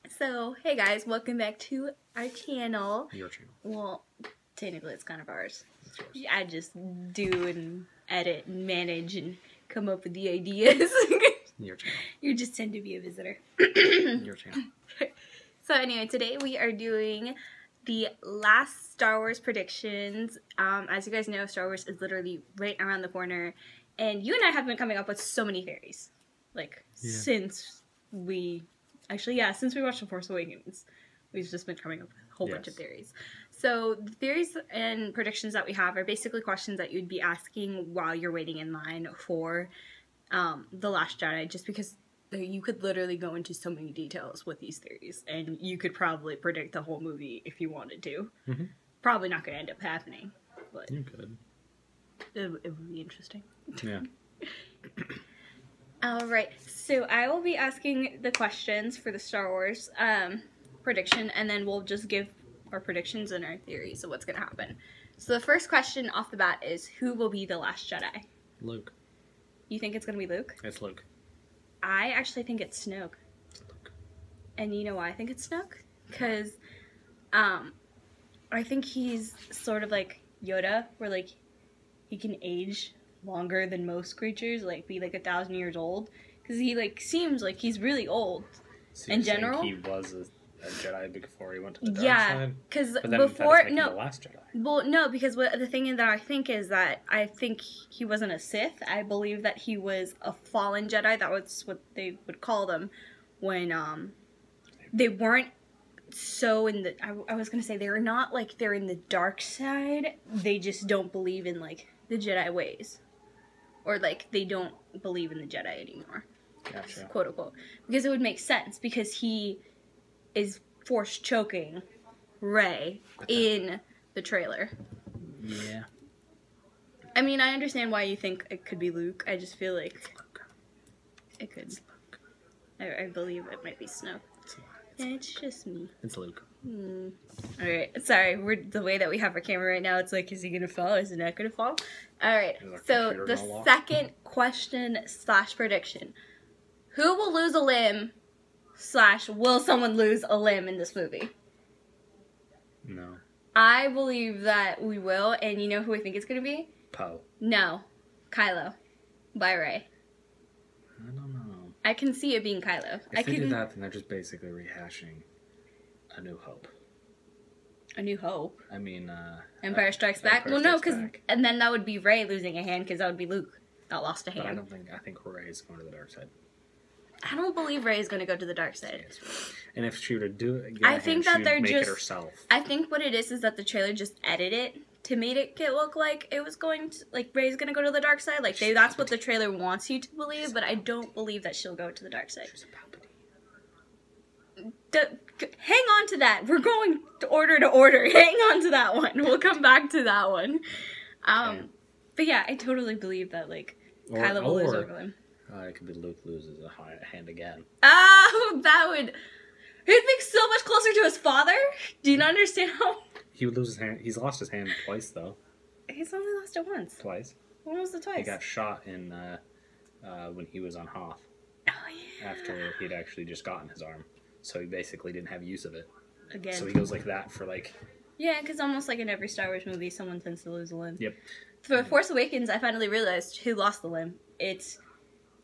So, hey guys, welcome back to our channel. Your channel. Well, technically it's kind of ours. It's yours. I just do and edit and manage and come up with the ideas. Your channel. You just tend to be a visitor. Your channel. So anyway, today we are doing the last Star Wars predictions. As you guys know, Star Wars is literally right around the corner. And you and I have been coming up with so many theories. Since we watched The Force Awakens, we've just been coming up with a whole bunch of theories. So the theories and predictions that we have are basically questions that you'd be asking while you're waiting in line for The Last Jedi, just because you could literally go into so many details with these theories, and you could probably predict the whole movie if you wanted to. Mm-hmm. Probably not going to end up happening, but you could. It would be interesting. Yeah. Alright, so I will be asking the questions for the Star Wars prediction, and then we'll just give our predictions and our theories of what's going to happen. So the first question off the bat is, who will be the Last Jedi? Luke. You think it's going to be Luke? It's Luke. I actually think it's Snoke. It's Luke. And you know why I think it's Snoke? Because I think he's sort of like Yoda, where he can age longer than most creatures, be 1,000 years old, because he seems like he's really old. So in general, he was a Jedi before he went to the dark side. Because before the Last Jedi. Well, no, because the thing that I think is that I think he wasn't a Sith. I believe that he was a fallen Jedi. That was what they would call them when they weren't so in the. I was gonna say they're not they're in the dark side. They just don't believe in the Jedi ways. Or, they don't believe in the Jedi anymore. Gotcha. Quote, unquote. Because it would make sense, because he is force choking Rey in the trailer. Yeah. I mean, I understand why you think it could be Luke. I just feel like it could. I believe it might be Snoke. It's just me. It's Luke. Alright, sorry, the way that we have our camera right now, it's is he gonna fall? Is he not gonna fall? Alright, so the second question / prediction. Who will lose a limb / will someone lose a limb in this movie? No. I believe that we will, and you know who I think it's gonna be? Poe. No. Kylo. By Rey. I don't know. I can see it being Kylo. If they do that, then they're just basically rehashing A New Hope. A New Hope? I mean, Empire Strikes Back? Well, no, and then that would be Rey losing a hand, because that would be Luke that lost a hand. But I think Rey is going to the dark side. I don't believe Rey is going to go to the dark side. And if she were to do it, I think that they're make just it herself. I think what it is that the trailer just edited it to make it look like it was going to, Rey's going to go to the dark side. That's what the trailer wants you to believe, but I don't believe that she'll go to the dark side. She's a Palpatine. Hang on to that. We're going to order. Hang on to that one. We'll come back to that one. But yeah, I totally believe that Kylo will lose over him. It could be Luke loses a hand again. Oh, that would. He'd be so much closer to his father. Do you not understand how? He would lose his hand. He's lost his hand twice, though. He's only lost it once. Twice. When was the twice? He got shot in when he was on Hoth. Oh, yeah. After he'd actually just gotten his arm. So he basically didn't have use of it. Again. So he goes like that for Yeah, because almost in every Star Wars movie, someone tends to lose a limb. Yep. For Force Awakens, I finally realized who lost the limb. It's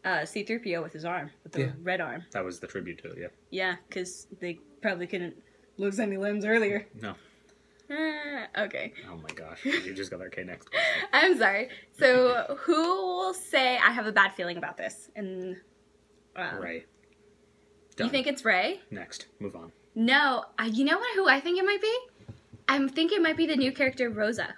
C-3PO with his arm, with the red arm. That was the tribute to it, yeah. Yeah, because they probably couldn't lose any limbs earlier. No. Okay. Oh my gosh, you just got that. Okay, next question. I'm sorry. So, who will say, I have a bad feeling about this? And Rey. Done. You think it's Rey? Next. Move on. No. You know who I think it might be? I think it might be the new character, Rosa.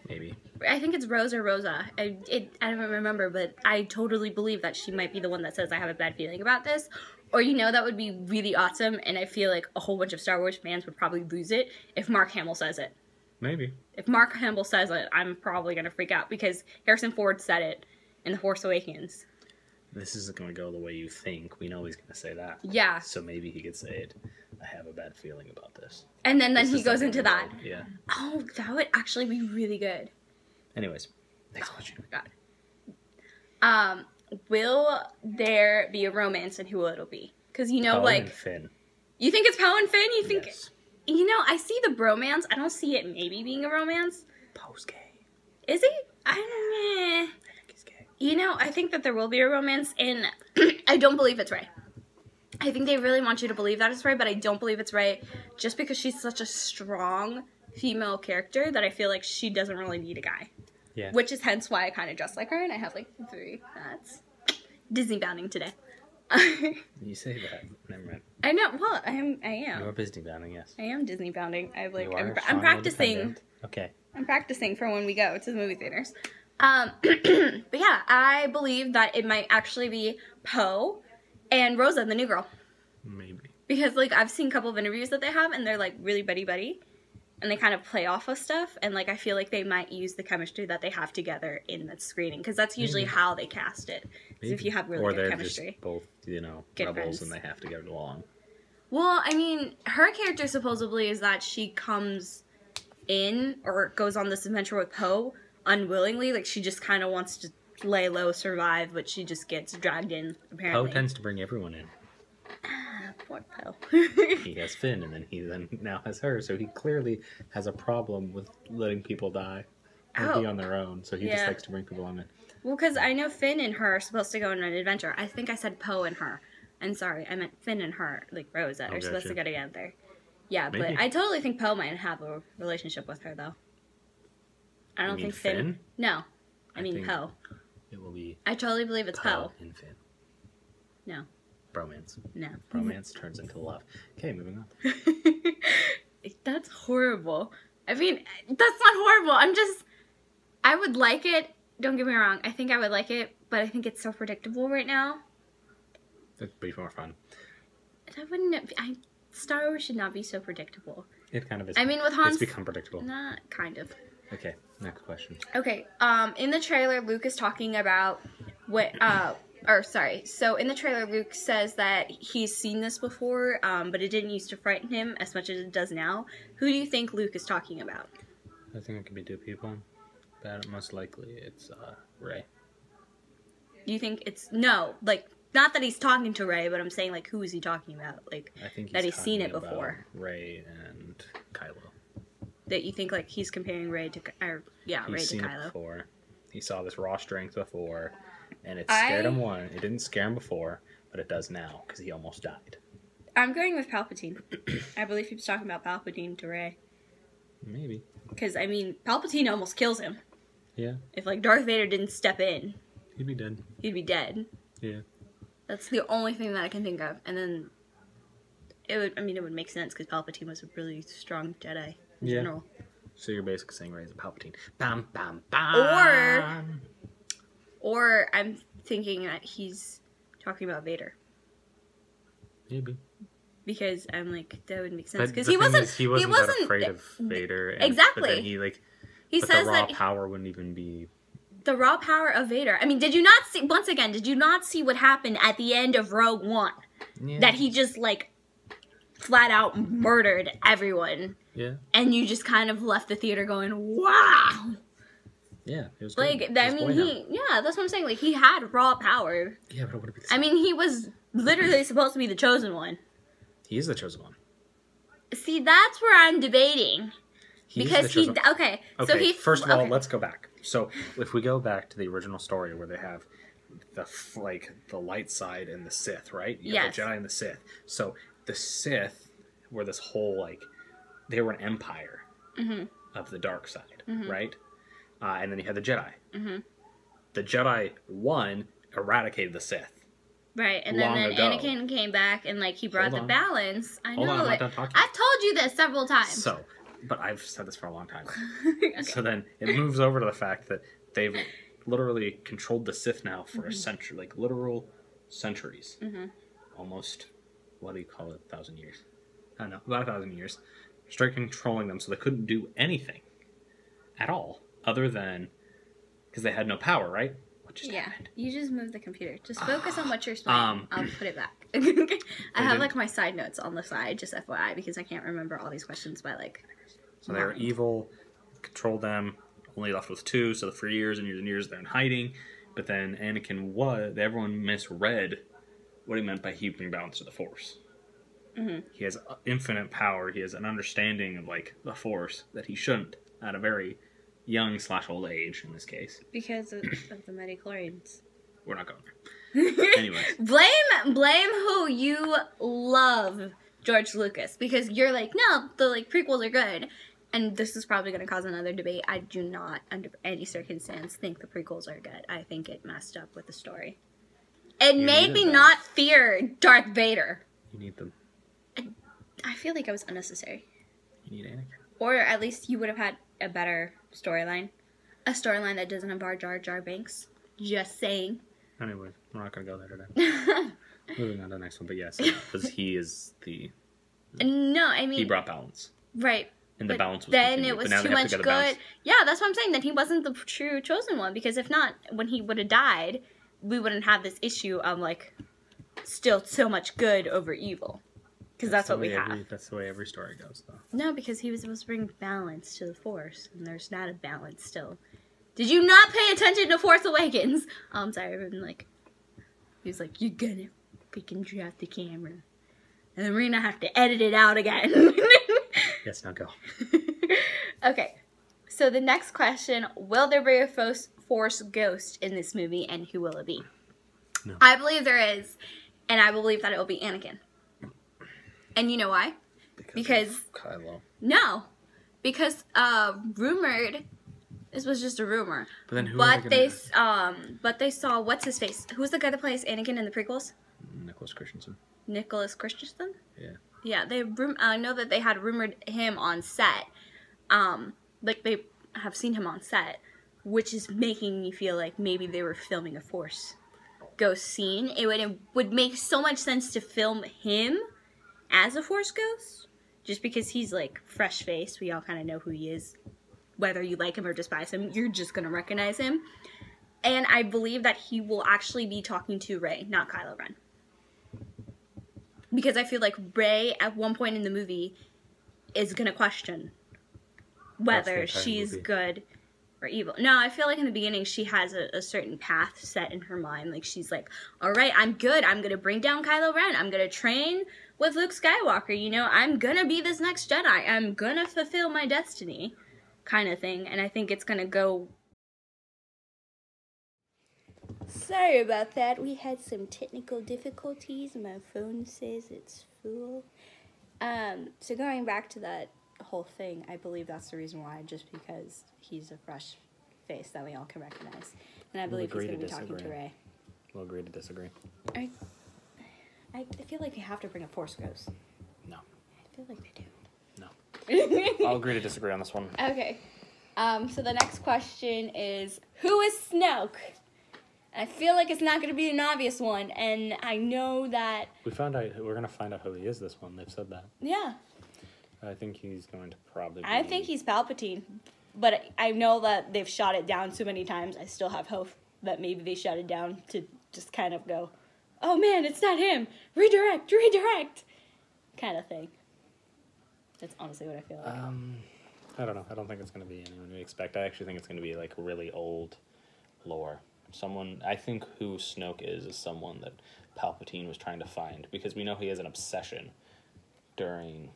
Maybe. I think it's Rose or Rosa. I don't remember, but I totally believe that she might be the one that says, I have a bad feeling about this. Or, that would be really awesome, and I feel like a whole bunch of Star Wars fans would probably lose it if Mark Hamill says it. Maybe. If Mark Hamill says it, I'm probably going to freak out, because Harrison Ford said it in The Force Awakens. This isn't going to go the way you think. We know he's going to say that. Yeah. So maybe he could say it. I have a bad feeling about this. And then he goes into that. Yeah. Oh, that would actually be really good. Anyways, next question. God. Will there be a romance, and who will it be? Because, you know, Poe like... and Finn. You think it's Poe and Finn? You think... Yes. You know, I see the bromance. I don't see it maybe being a romance. Poe's gay. Is he? I think he's gay. You know, I think that there will be a romance, and I don't believe it's Rey. I think they really want you to believe that it's Rey, but I don't believe it's Rey just because she's such a strong female character that I feel like she doesn't really need a guy. Yeah. Which is hence why I kind of dress like her, and I have like 3 hats. Disney bounding today. You say that. Never mind. I know. Well, I am. You're Disney bounding, yes. I am Disney bounding. I like. You are I'm practicing. independent. Okay. I'm practicing for when we go to the movie theaters. But yeah, I believe that it might actually be Poe and Rosa, the new girl. Maybe. Because, like, I've seen a couple of interviews that they have, and they're, like, really buddy-buddy. And they kind of play off of stuff. And, like, I feel like they might use the chemistry that they have together in that screening. Because that's usually how they cast it. Is if you have really good chemistry. Or they're just both, you know, good rebels friends. and they have to get along. Well, I mean, her character supposedly is that she comes in or goes on this adventure with Poe unwillingly. Like, she just kind of wants to lay low, survive, but she just gets dragged in, apparently. Poe tends to bring everyone in. Poor Poe. He has Finn, and then he now has her, so he clearly has a problem with letting people die or be on their own, so he just likes to bring people on it. Well, because I know Finn and her are supposed to go on an adventure. I think I said Poe and her. I'm sorry, I meant Finn and her, like Rosa, are supposed to go together. Yeah, Maybe. but I totally think Poe might have a relationship with her, though. I don't think Finn? No. I mean Poe. It will be... I totally believe it's Poe. and Finn. No. Bromance. No. Bromance turns into love. Okay, moving on. That's horrible. I mean, that's not horrible. I would like it. Don't get me wrong. I think I would like it, but I think it's so predictable right now. That'd be more fun. That wouldn't... Star Wars should not be so predictable. It kind of is. I mean, with Han's... It's become predictable. Not kind of. Okay, next question. Okay, in the trailer, Luke is talking about what... So in the trailer, Luke says that he's seen this before, but it didn't used to frighten him as much as it does now. Who do you think Luke is talking about? I think it could be 2 people, but most likely it's Rey. Do you think it's... No, like, not that he's talking to Rey, but I'm saying, like, who is he talking about? Like, I think that he's seen it before. Rey and Kylo. That you think, like, he's comparing Rey to... Rey to Kylo. He's seen it before. He saw this raw strength before, and it scared him one. It didn't scare him before, but it does now, because he almost died. I'm going with Palpatine. I believe he was talking about Palpatine to Rey. Maybe. Because, I mean, Palpatine almost kills him. Yeah. If, like, Darth Vader didn't step in... He'd be dead. He'd be dead. Yeah. That's the only thing that I can think of. And then... it would make sense, because Palpatine was a really strong Jedi in general. So you're basically saying Rey's a Palpatine. Bam, bam, bam! Or I'm thinking that he's talking about Vader. Maybe. Because I'm like, that would make sense. Because he wasn't that afraid of Vader. Exactly. But then he says the raw power wouldn't even be... The raw power of Vader. I mean, did you not see what happened at the end of Rogue One? Yeah. That he just, like, flat out murdered everyone. Yeah. And you just kind of left the theater going, wow! Yeah, it was like, good. I mean, that's what I'm saying. Like, he had raw power. Yeah, but it would have been... I mean, he was literally supposed to be the chosen one. He is the chosen one. See, that's where I'm debating. Because he... Okay, so he... First of all, let's go back. So, if we go back to the original story where they have the light side and the Sith, right? You have the Jedi and the Sith. So, the Sith were this whole, like... They were an empire of the dark side, right? And then you had the Jedi. The Jedi, eradicated the Sith. Right, and then Anakin came back and, like, he brought the balance. I know. Hold on, I'm not done talking. I've told you this several times. So, but I've said this for a long time. Okay. So then it moves over to the fact that they've literally controlled the Sith now for a century, like literal centuries. Almost, what do you call it, 1,000 years? I don't know, about 1,000 years. Straight controlling them so they couldn't do anything at all other than because they had no power, right? What just happened? You just moved the computer. Just focus on what you're saying. I'll put it back. I have like my side notes on the side, just FYI, because I can't remember all these questions by like. So they were evil, controlled them. Only left with 2, so for years and years and years they're in hiding. But then Anakin everyone misread what he meant by he bring balance to the Force. Mm-hmm. He has infinite power. He has an understanding of like the Force that he shouldn't at a very young/old age in this case. Because of the midichlorians. We're not going there. Anyways. Blame who you love, George Lucas, because you're like, no, the like prequels are good. And this is probably going to cause another debate. I do not, under any circumstance, think the prequels are good. I think it messed up with the story. It made me not fear Darth Vader. You need them. I feel like it was unnecessary. You need Anakin. Or at least you would have had a better storyline. A storyline that doesn't involve Jar Jar Binks. Just saying. Anyway, we're not going to go there today. Moving on to the next one. But yes, because he is the... No, I mean... He brought balance. Right. And the balance was then continued, it was too much good. Yeah, that's what I'm saying. That he wasn't the true chosen one. Because if not, when he would have died, we wouldn't have this issue of, like, still so much good over evil. Because that's what we have. That's the way every story goes, though. No, because he was supposed to bring balance to the Force. And there's not a balance still. Did you not pay attention to Force Awakens? Oh, I'm sorry. I've been like... He was like, you're gonna freaking drop the camera. And then we're gonna have to edit it out again. Yes, now go. Okay. So the next question, will there be a Force ghost in this movie, and who will it be? No. I believe there is, and I believe that it will be Anakin. And you know why? Because Kylo. No. Because rumored, this was just a rumor. But then who but they saw what's his face? Who's the guy that plays Anakin in the prequels? Nicholas Christensen. Nicholas Christensen? Yeah. Yeah, I know that they had rumored him on set. Like they have seen him on set, which is making me feel like maybe they were filming a Force ghost scene. It would make so much sense to film him as a Force ghost, just because he's like fresh faced. We all kind of know who he is, whether you like him or despise him. You're just gonna recognize him. And I believe that he will actually be talking to Rey, not Kylo Ren. Because I feel like Rey, at one point in the movie, is going to question whether she's good or evil. No, I feel like in the beginning she has a certain path set in her mind. Like, she's like, all right, I'm good. I'm going to bring down Kylo Ren. I'm going to train with Luke Skywalker. You know, I'm going to be this next Jedi. I'm going to fulfill my destiny kind of thing. And I think it's going to go... Sorry about that. We had some technical difficulties. My phone says it's full. So going back to that whole thing, I believe that's the reason why, just because he's a fresh face that we all can recognize. And I believe he's going to be talking to Rey. We'll agree to disagree. I feel like we have to bring a Force ghost. No. I feel like they do. No. I'll agree to disagree on this one. Okay. So the next question is, who is Snoke? I feel like it's not going to be an obvious one, and I know that... We're going to find out who he is this one. They've said that. Yeah. I think he's going to probably be... I think he's Palpatine, but I know that they've shot it down so many times. I still have hope that maybe they shut it down to just kind of go, oh man, it's not him. Redirect. Kind of thing. That's honestly what I feel like. I don't know. I don't think it's going to be anyone we expect. I actually think it's going to be like really old lore. I think who Snoke is someone that Palpatine was trying to find, because we know he has an obsession during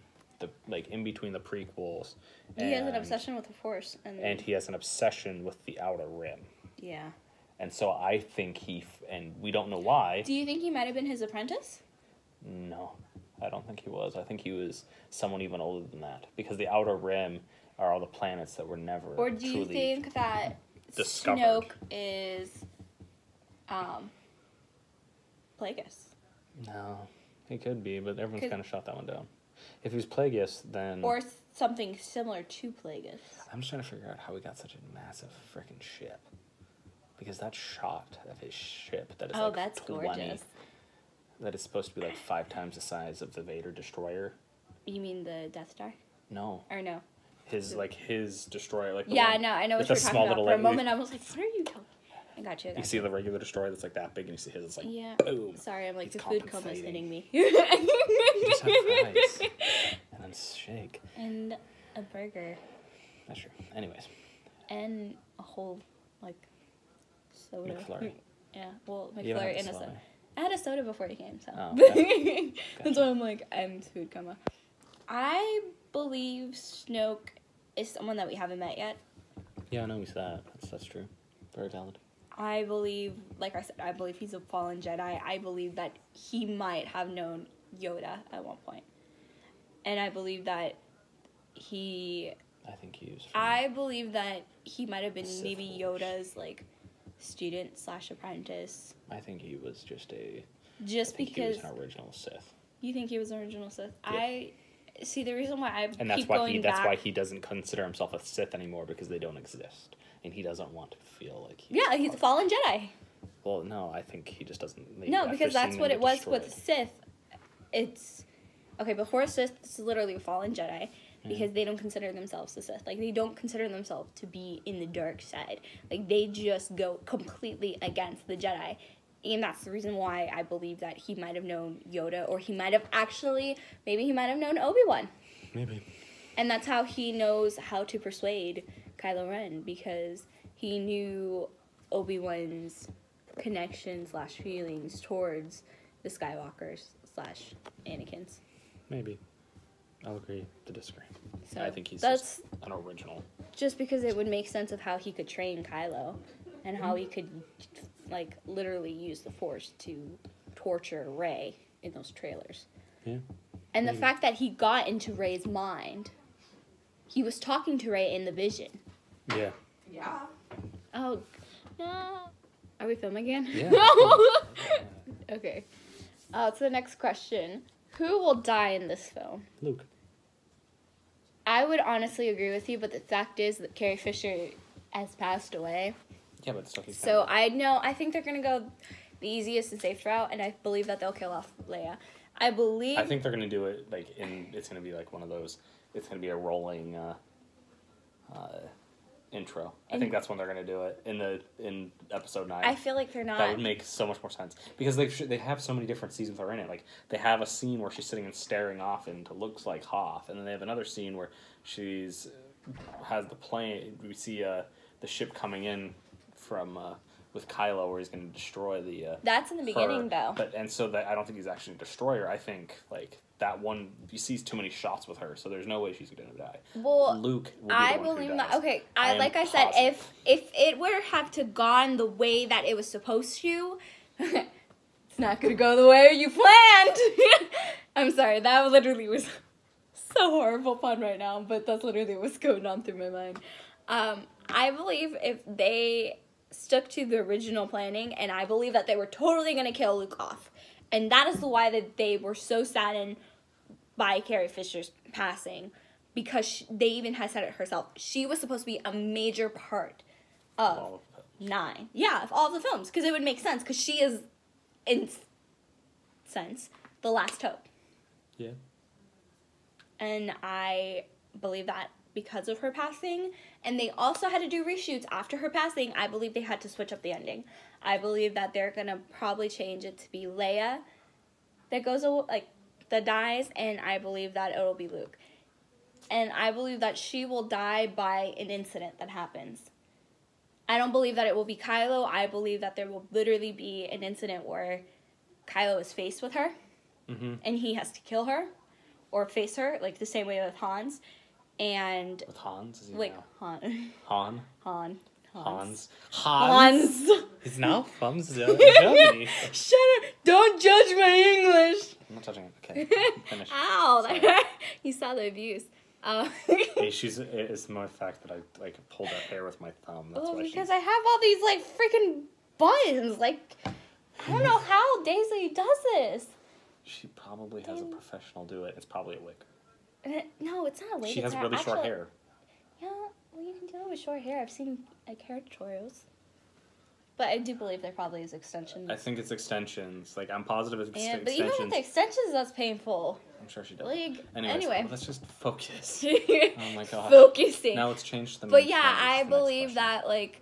in between the prequels. He has an obsession with the Force. And he has an obsession with the Outer Rim. Yeah. And so I think and we don't know why. Do you think he might have been his apprentice? No, I don't think he was. I think he was someone even older than that, because the Outer Rim are all the planets that were never Or do you think that discovered. Snoke is Plagueis? No, he could be, but everyone's kind of shot that one down. If he was Plagueis, then... Or something similar to Plagueis. I'm just trying to figure out how he got such a massive freaking ship. Because that shot of his ship that is that's 20, gorgeous. That is supposed to be like 5 times the size of the Vader destroyer. You mean the Death Star? No. Or no? His destroyer, like the yeah, one, I know what you're talking about. For a moment, I was like, "What are you talking?" I got you. You see the regular destroyer that's like that big, and you see his, it's like, yeah. Boom. Sorry, I'm like the food coma is hitting me. You just have fries and then shake and a burger. That's true. Anyways. And a whole soda. McFlurry. Yeah, well, McFlurry and a soda. I had a soda before you came, so. Oh, okay. That's why I'm like, I'm food coma. I believe Snoke is someone that we haven't met yet. Yeah, I know he's that. That's true. Very valid. I believe, like I said, I believe he's a fallen Jedi. I believe that he might have known Yoda at one point. And I believe that I believe that he might have been maybe Yoda's, like, student/apprentice. I think he was just because... he was an original Sith. You think he was an original Sith? Yeah. See, the reason why and that's why he doesn't consider himself a Sith anymore, because they don't exist. And he doesn't want to feel like he's a fallen Jedi. Well, no, I think he just doesn't... No, because that's what it was with Sith. It's... Okay, before Sith, it's literally a fallen Jedi, because they don't consider themselves the Sith. Like, they don't consider themselves to be in the dark side. Like, they just go completely against the Jedi. And that's the reason why I believe that he might have known Yoda, or he might have maybe he might have known Obi-Wan. Maybe. And that's how he knows how to persuade Kylo Ren, because he knew Obi-Wan's connection/feelings towards the Skywalkers/Anakins. Maybe. I'll agree to disagree. So I think he's just an original. Just because it would make sense of how he could train Kylo, and how he could, like, literally use the Force to torture Rey in those trailers. Yeah. And the fact that he got into Rey's mind, he was talking to Rey in the vision. Yeah. Yeah. Oh, no. Are we filming again? Yeah. Okay. So the next question. Who will die in this film? Luke. I would honestly agree with you, but the fact is that Carrie Fisher has passed away. Yeah, but still So I think they're going to go the easiest and safe route, and I believe that they'll kill off Leia. I think they're going to do it, like, it's going to be like one of those, it's going to be a rolling intro. I think that's when they're going to do it, in episode 9. I feel like they're not. That would make so much more sense. Because they have so many different seasons that are in it. Like, they have a scene where she's sitting and staring off into looks like Hoth, and then they have another scene where has the plane, we see the ship coming in from with Kylo, where he's going to destroy the that's in the beginning, though. And so that I don't think he's actually a destroyer. I think, like, that one, he sees too many shots with her, so there's no way she's going to die. Well, Luke will be I the one believe who that. dies. Okay, like I said, if it were have to gone the way that it was supposed to, it's not going to go the way you planned. I'm sorry, that literally was so horrible pun right now, but that's literally what's going on through my mind. I believe if they stuck to the original planning, and I believe that they were totally going to kill Luke off. And that is the why that they were so saddened by Carrie Fisher's passing, because they even had said it herself. She was supposed to be a major part of 9. Yeah, of all the films, because it would make sense, because she is, in sense, the last hope. Yeah. And I believe that because of her passing, and they also had to do reshoots after her passing, I believe they had to switch up the ending. I believe that they're going to probably change it to be Leia that dies, and I believe that it'll be Luke. And I believe that she will die by an incident that happens. I don't believe that it will be Kylo. I believe that there will literally be an incident where Kylo is faced with her, and he has to kill her, or face her, like the same way with Hans. And with Hans? Is he like now? Han. Hans. He's now from Germany. Shut up! Don't judge my English. I'm not touching it. Okay, finish. Ow! You saw the abuse. Hey, it's more the fact that I like pulled her hair with my thumb. That's why because I have all these like freaking buttons. Like, I don't know how Daisy does this. She probably has a professional do it. It's probably a wig. No, it's not a wig. She has really short hair. Yeah, well, you can do it with short hair. I've seen like hair tutorials. But I do believe there probably is extensions. I think it's extensions. Like, I'm positive it's extensions. But even with the extensions, that's painful. I'm sure she does. Like, anyway, let's just focus. Oh my god. Focusing. Now let's change the. But yeah, I believe that like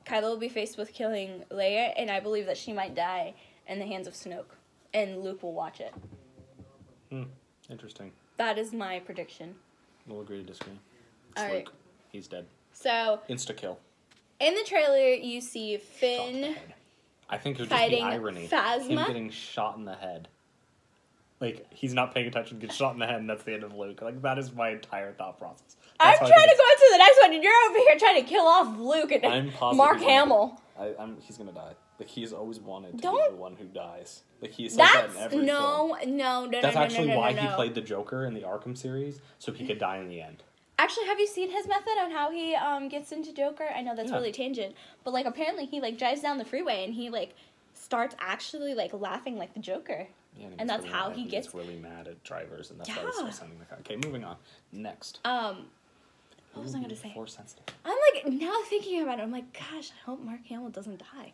Kylo will be faced with killing Leia, and I believe that she might die in the hands of Snoke, and Luke will watch it. Interesting. That is my prediction. We'll agree to disagree. It's All right. Luke. He's dead. So insta kill. In the trailer, you see Finn. I think it would just be fighting irony. Phasma. Him getting shot in the head. Like, he's not paying attention, gets shot in the head, and that's the end of Luke. Like, that is my entire thought process. I'm trying to go into the next one, and you're over here trying to kill off Luke and Mark Hamill. He's gonna die. Like, he's always wanted to be the one who dies. Like, he says that in every film. No. That's actually why he played the Joker in the Arkham series, so he could die in the end. Actually, have you seen his method on how he gets into Joker? I know that's really tangent, but like apparently he like drives down the freeway and he like starts actually like laughing like the Joker. Yeah, and that's really how he gets really mad at drivers, and that's why he starts sending the car. Okay, moving on. Next. What was I gonna say? Force sensitive. I'm like now thinking about it. I'm like, gosh, I hope Mark Hamill doesn't die.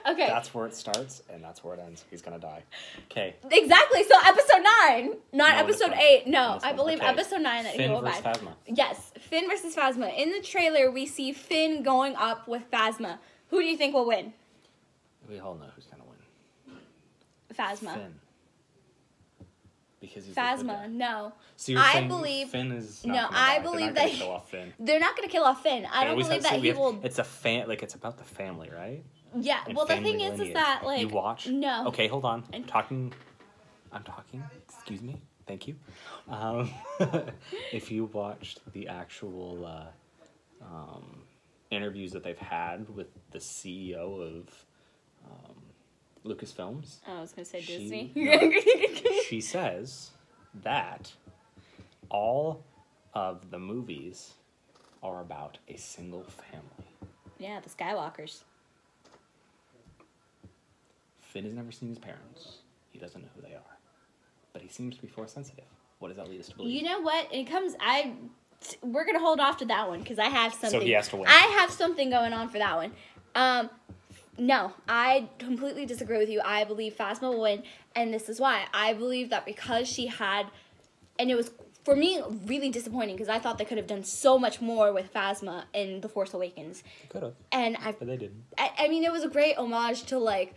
Okay. That's where it starts, and that's where it ends. He's gonna die. Okay. Exactly. So episode 9, not episode 8. No, I believe episode 9 that he will die. Finn versus Phasma. Yes, Finn versus Phasma. In the trailer, we see Finn going up with Phasma. Who do you think will win? We all know who's gonna win. Phasma. Finn. Because he's Phasma, no. So you're saying Finn is not no, I believe that kill off Finn. They're not going to kill off Finn. I don't believe that he will. It's it's about the family, right? Yeah. And well, the thing is that like you watch. No. Okay, hold on. I'm talking. Excuse me. Thank you. If you watched the actual interviews that they've had with the CEO of Lucasfilms. I was going to say Disney. She says that all of the movies are about a single family. Yeah, the Skywalkers. Finn has never seen his parents. He doesn't know who they are. But he seems to be force sensitive. What does that lead us to believe? You know what? We're going to hold off to that one because I have something. So he has to win. I have something going on for that one. No, I completely disagree with you. I believe Phasma will win, and this is why. I believe that because she had, and it was, for me, really disappointing because I thought they could have done so much more with Phasma in The Force Awakens. They could have. But they didn't. I mean, it was a great homage to, like,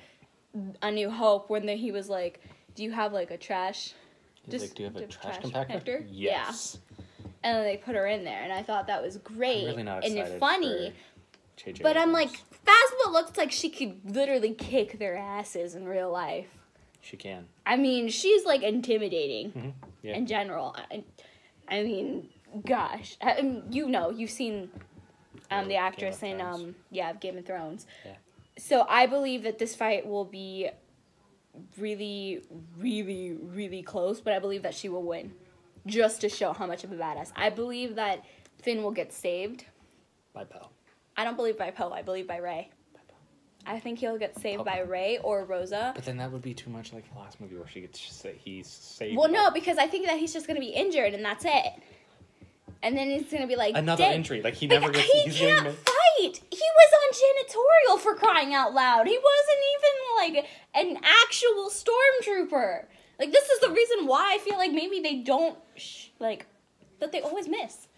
A New Hope when he was like, do you have, like, a trash? Do you have a trash compactor? Yes. Yeah. And then they put her in there, and I thought that was great. I'm really not excited and funny. JJ but I'm like, Phasma looks like she could literally kick their asses in real life. She can. I mean, she's like intimidating in general. I mean, gosh, you've seen the actress in Game of Thrones. Yeah. So I believe that this fight will be really, really, really close, but I believe that she will win, just to show how much of a badass. I believe that Finn will get saved by Poe. I don't believe by Poe. I believe by Rey. I think he'll get saved by Rey or Rosa. But then that would be too much like the last movie where he's saved. Well, no, because I think that he's just going to be injured and that's it. And then it's going to be like another injury. Like he never gets. He can't fight. He was on janitorial for crying out loud. He wasn't even like an actual stormtrooper. Like this is the reason why I feel like maybe they don't that they always miss.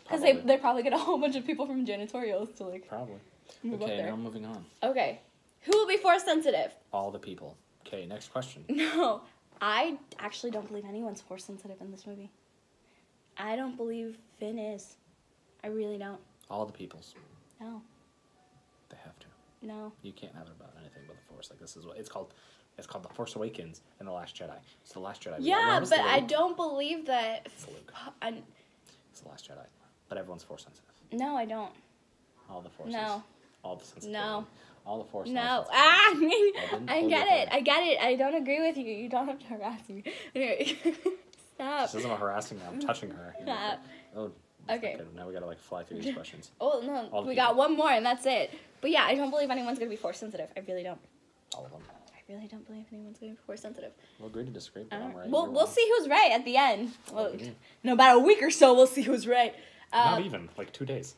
Because they probably get a whole bunch of people from janitorials to like probably move up there. Now moving on. Okay, who will be force sensitive? All the people. Okay, next question. No, I actually don't believe anyone's force sensitive in this movie. I don't believe Finn is. I really don't. All the peoples. No. They have to. No. You can't have it about anything but the Force. Like this is what it's called. It's called The Force Awakens and The Last Jedi. It's The Last Jedi. Yeah, but I don't believe that. It's Luke. It's The Last Jedi. But everyone's force sensitive. No, I don't. All the forces. No. All the sensitivity. No. All the forces. No. I get it. I don't agree with you. You don't have to harass me. Stop. This isn't harassing her. I'm touching her. Stop. Oh. Okay. Now we gotta fly through these questions. Oh no, we got one more and that's it. But yeah, I don't believe anyone's gonna be force sensitive. I really don't. All of them. I really don't believe anyone's gonna be force sensitive. We'll agree to disagree, but I'm right. We'll see who's right at the end. Well, in about a week or so, we'll see who's right. Not even, like 2 days.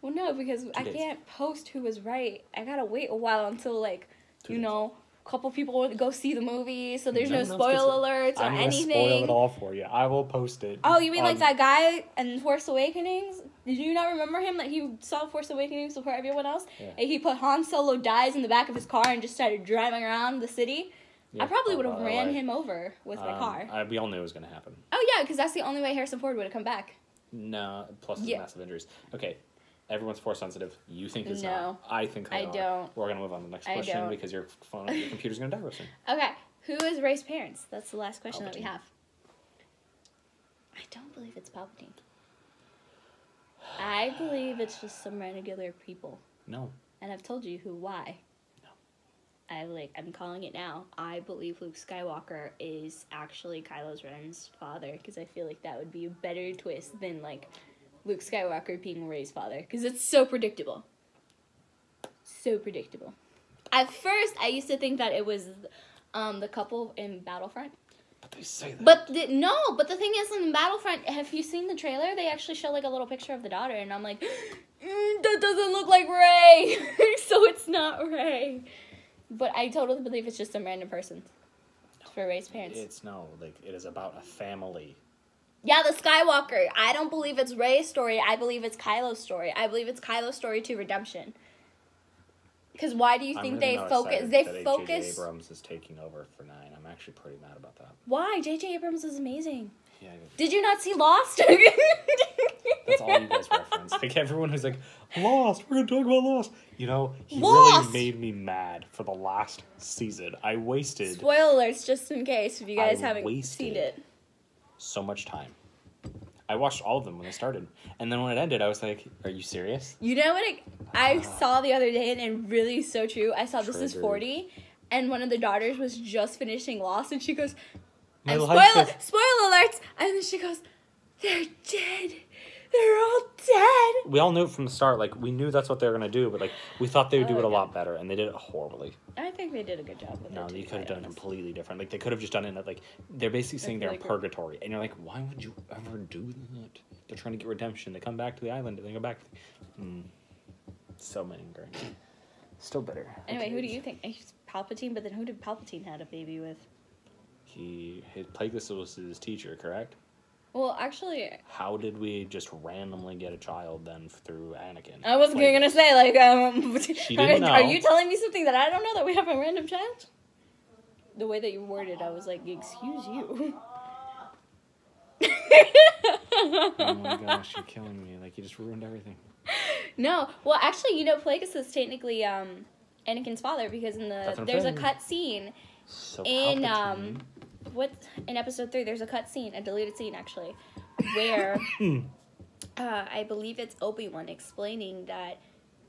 Well, no, because I can't post who was right. I gotta wait a while until, like, a couple people go see the movie, so there's no spoiler alerts or anything. I'm gonna spoil it all for you. I will post it. Oh, you mean like that guy in Force Awakenings? Did you not remember him? That he saw Force Awakenings before everyone else? Yeah. And he put Han Solo dies in the back of his car and just started driving around the city? Yeah, I probably would have ran him over with my car. We all knew it was gonna happen. Oh, yeah, because that's the only way Harrison Ford would have come back. No, plus his massive injuries. Okay, Everyone's Force sensitive. You think it's No. not. I think they are. I don't. We're gonna move on to the next I question don't. because your computer's gonna die real soon. Okay, who is Rey's parents? That's the last question that we Palpatine. have. I don't believe it's Palpatine. I believe it's just some regular people. No. And I've told you why. No. I'm calling it now. I believe Luke Skywalker is actually Kylo Ren's father, because I feel like that would be a better twist than, like, Luke Skywalker being Rey's father, because it's so predictable. So predictable. At first, I used to think that it was the couple in Battlefront. But they say that. But the thing is, in Battlefront, have you seen the trailer? They actually show, like, a little picture of the daughter, and I'm like, that doesn't look like Rey, so it's not Rey. But I totally believe it's just some random person for Rey's parents. It is about a family. Yeah, the Skywalker. I don't believe it's Rey's story. I believe it's Kylo's story. I believe it's Kylo's story to redemption. Because why do you think they focus? J.J. Abrams is taking over for 9. I'm actually pretty mad about that. Why? J.J. Abrams is amazing. Yeah. Did you not see Lost? That's all you guys reference. Like everyone who's like, Lost, we're gonna talk about Lost. You know, he Lost! really made me mad for the last season. I wasted Spoiler alerts, just in case, if you guys haven't seen it. So much time. I watched all of them when they started. And then when it ended, I was like, are you serious? You know what I saw the other day, and it really is so true. I saw This Is 40, and one of the daughters was just finishing Lost, and she goes, and spoiler alerts, and then she goes, they're dead. They're all dead. We all knew it from the start. Like, we knew that's what they were going to do, but, like, we thought they would do it a lot better, and they did it horribly. I think they did a good job with it. No, you could have done it completely different. Like, they could have just done it, like, they're basically saying they're in purgatory. And you're like, why would you ever do that? They're trying to get redemption. They come back to the island, and they go back. So many ingrained. Still bitter. Anyway, who do you think? He's Palpatine, but then who did Palpatine have a baby with? His Plagueis was his teacher, correct? Well, actually... How did we just randomly get a child then through Anakin? I wasn't going to say, like, she didn't know. Are you telling me something that I don't know, that we have a random child? The way that you worded, I was like, excuse you. Oh my gosh, you're killing me. Like, you just ruined everything. No. Well, actually, you know, Plagueis is technically Anakin's father, because there's a cut scene in episode 3, there's a cut scene, a deleted scene actually, where I believe it's Obi-Wan explaining that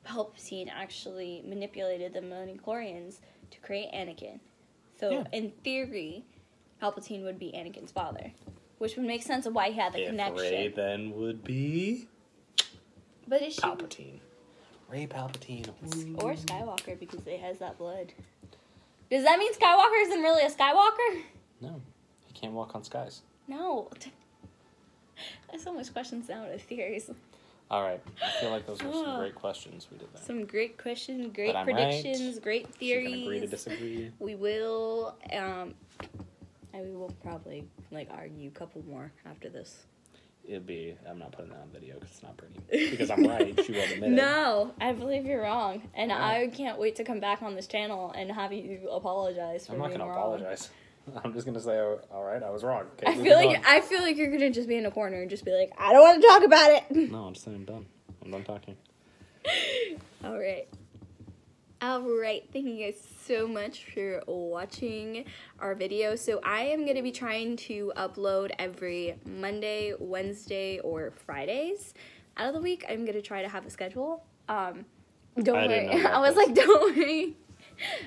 Palpatine actually manipulated the midichlorians to create Anakin. So in theory, Palpatine would be Anakin's father, which would make sense of why he had the connection. Rey then would be but is she Palpatine. Rey Palpatine. Or Skywalker, because it has that blood. Does that mean Skywalker isn't really a Skywalker? No. He can't walk on skies. No. I have so much questions now with theories. Alright. I feel like those were some great questions we did there. Some great questions, great predictions, great theories. You can agree to disagree. We will, and we will probably, like, argue a couple more after this. I'm not putting that on video because it's not pretty. Because I'm right, she will admit it. No, I believe you're wrong. And I can't wait to come back on this channel and have you apologize for being wrong. I'm not going to apologize. I'm just going to say, all right, I was wrong. Okay, I feel like you're going to just be in a corner and just be like, I don't want to talk about it. No, I'm just saying I'm done. I'm done talking. All right, thank you guys so much for watching our video. So I am going to be trying to upload every Monday, Wednesday, or Fridays out of the week. I'm going to try to have a schedule. Don't worry. I was like, don't worry.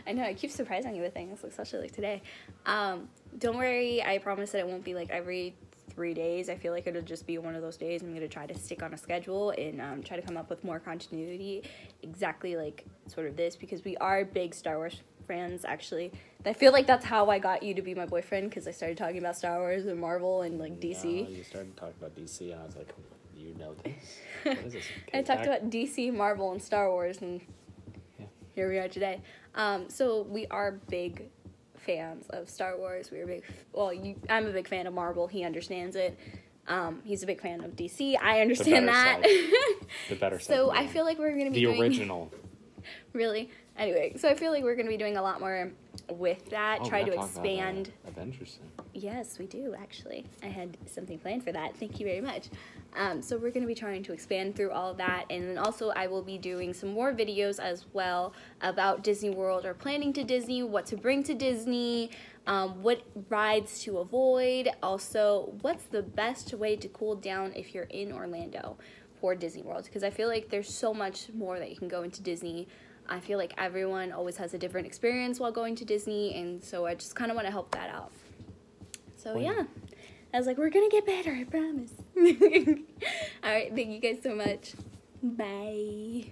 I know, I keep surprising you with things, especially like today. Don't worry, I promise that it won't be like every 3 days. I feel like it'll just be one of those days. I'm going to try to stick on a schedule and try to come up with more continuity, exactly like sort of this, because we are big Star Wars fans, actually. I feel like that's how I got you to be my boyfriend, because I started talking about Star Wars and Marvel and like DC. No, you started talking about DC and I was like, you know this? What is this? I talked about DC, Marvel, and Star Wars, and here we are today. So we are big fans of Star Wars. We are big. I'm a big fan of Marvel. He understands it. He's a big fan of DC. I understand that. The better side. So I feel like we're gonna be the original. Really? Anyway, so I feel like we're gonna be doing a lot more with that, Oh, try we to gotta talk about, expand. Adventures soon. Yes, we do, actually. I had something planned for that. Thank you very much. So we're going to be trying to expand through all of that. And then also I will be doing some more videos as well about Disney World or planning to Disney, what to bring to Disney, what rides to avoid. Also, what's the best way to cool down if you're in Orlando for Disney World? Because I feel like there's so much more that you can go into Disney. I feel like everyone always has a different experience while going to Disney, and so I just kind of want to help that out. So yeah, I was like, we're gonna get better, I promise. All right, thank you guys so much. Bye.